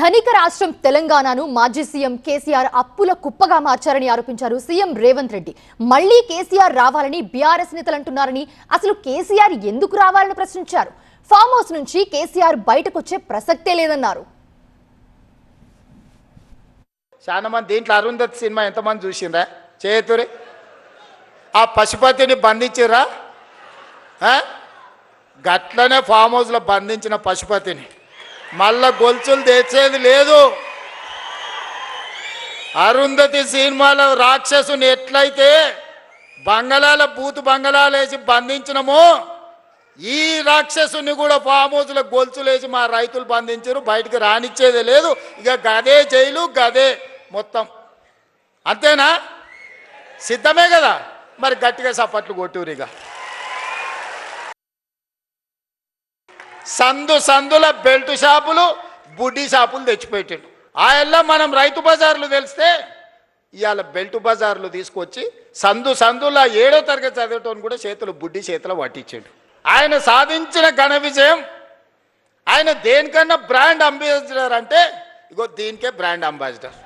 ధనిక రాష్ట్రం తెలంగాణను మాజీ సీఎం కేసీఆర్ అప్పుల కుప్పగా మార్చారని ఆరోపించారు సీఎం రేవంత్ రెడ్డి. మళ్లీ కేసీఆర్ రావాలని బీఆర్ఎస్ నేతలు అంటున్నారని, అసలు కేసీఆర్ ఎందుకు రావాలని ప్రశ్నించారు. ఫామ్ హౌస్ నుంచి కేసీఆర్ బయటకు వచ్చే ప్రసక్తే లేదన్నారు. చాలా మంది దీంట్లో అరుంధతి సినిమా ఎంతమంది చూసిండ్రా చేతురి? ఆ పశుపతిని బంధించిర్రా? గట్లనే ఫామ్ హౌస్లో బంధించిన పశుపతిని మళ్ళా గొలుసులు తెచ్చేది లేదు. అరుంధతి సినిమాలో రాక్షసుని ఎట్లయితే బంగళాల బూతు బంగళాలు వేసి బంధించినమో, ఈ రాక్షసుని కూడా ఫామ్ హౌస్లో గొలుసులు వేసి మా రైతులు బంధించారు. బయటికి రానిచ్చేదే లేదు. ఇక గదే జైలు, గదే మొత్తం. అంతేనా? సిద్ధమే కదా? మరి గట్టిగా సపట్లు కొట్టురిగా. సందుల బెల్ట్ షాపులు, బుడ్డీ షాపులు తెచ్చిపెట్టిండు. ఆయల్లో మనం రైతు బజార్లు తెలిస్తే ఇవాళ బెల్ట్ బజార్లు తీసుకొచ్చి సందుల 7వ తరగతి చదివేటోని కూడా బుడ్డి చేతులు పట్టించాడు. ఆయన సాధించిన ఘన విజయం. ఆయన దేనికన్నా బ్రాండ్ అంబాసిడర్ అంటే ఇగో దీనికే బ్రాండ్ అంబాసిడర్.